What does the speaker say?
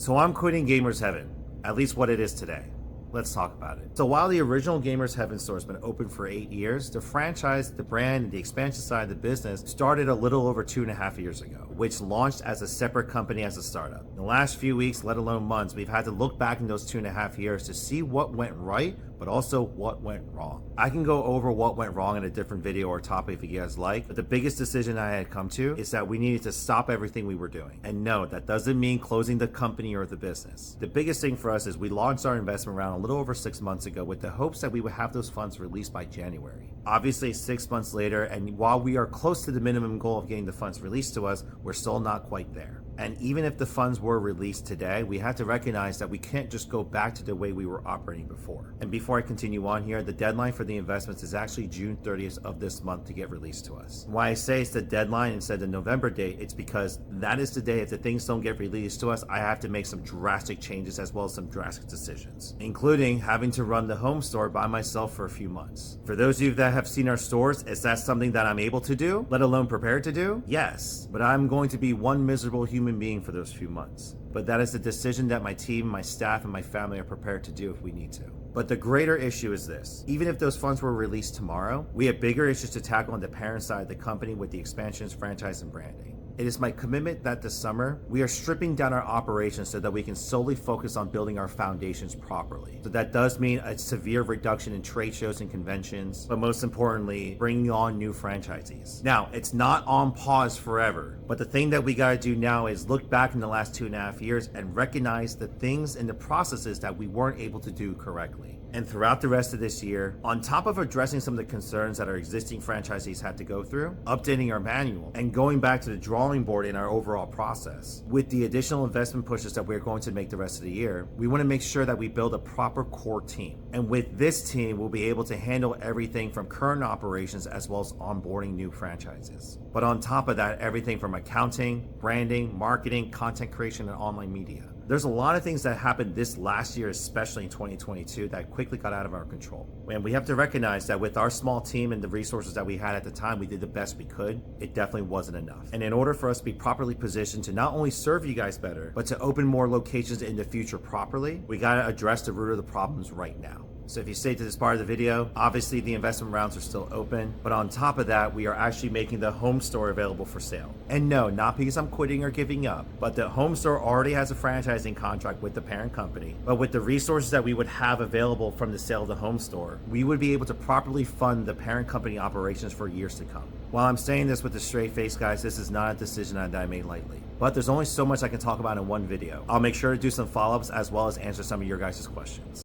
So I'm quitting Gamers Heaven, at least what it is today. Let's talk about it. So while the original Gamers Heaven store has been open for 8 years, the franchise, the brand, and the expansion side of the business started a little over 2.5 years ago, which launched as a separate company as a startup. In the last few weeks, let alone months, we've had to look back in those 2.5 years to see what went right, but also what went wrong. I can go over what went wrong in a different video or topic if you guys like, but the biggest decision I had come to is that we needed to stop everything we were doing. And no, that doesn't mean closing the company or the business. The biggest thing for us is we launched our investment round a little over 6 months ago with the hopes that we would have those funds released by January. Obviously, 6 months later, and while we are close to the minimum goal of getting the funds released to us, we're still not quite there. And even if the funds were released today, we have to recognize that we can't just go back to the way we were operating before. And before I continue on here, the deadline for the investments is actually June 30th of this month to get released to us. Why I say it's the deadline instead of the November date, it's because that is the day if the things don't get released to us, I have to make some drastic changes as well as some drastic decisions, including having to run the home store by myself for a few months. For those of you that have seen our stores, is that something that I'm able to do, let alone prepared to do? Yes, but I'm going to be one miserable human being for those few months. But that is the decision that my team, my staff, and my family are prepared to do if we need to. But the greater issue is this. Even if those funds were released tomorrow, we have bigger issues to tackle on the parent side of the company with the expansions, franchise, and branding. It is my commitment that this summer, we are stripping down our operations so that we can solely focus on building our foundations properly. So that does mean a severe reduction in trade shows and conventions, but most importantly, bringing on new franchisees. Now, it's not on pause forever, but the thing that we gotta do now is look back in the last 2.5 years and recognize the things and the processes that we weren't able to do correctly. And throughout the rest of this year, on top of addressing some of the concerns that our existing franchisees had to go through, updating our manual, and going back to the drawing board in our overall process, with the additional investment pushes that we're going to make the rest of the year, we want to make sure that we build a proper core team. And with this team, we'll be able to handle everything from current operations as well as onboarding new franchises. But on top of that, everything from accounting, branding, marketing, content creation, and online media. There's a lot of things that happened this last year, especially in 2022, that quickly got out of our control. And we have to recognize that with our small team and the resources that we had at the time, we did the best we could. It definitely wasn't enough. And in order for us to be properly positioned to not only serve you guys better, but to open more locations in the future properly, we gotta address the root of the problems right now. So if you stay to this part of the video, obviously the investment rounds are still open, but on top of that, we are actually making the home store available for sale. And no, not because I'm quitting or giving up, but the home store already has a franchising contract with the parent company. But with the resources that we would have available from the sale of the home store, we would be able to properly fund the parent company operations for years to come. While I'm saying this with a straight face, guys, this is not a decision that I made lightly. But there's only so much I can talk about in one video. I'll make sure to do some follow-ups as well as answer some of your guys' questions.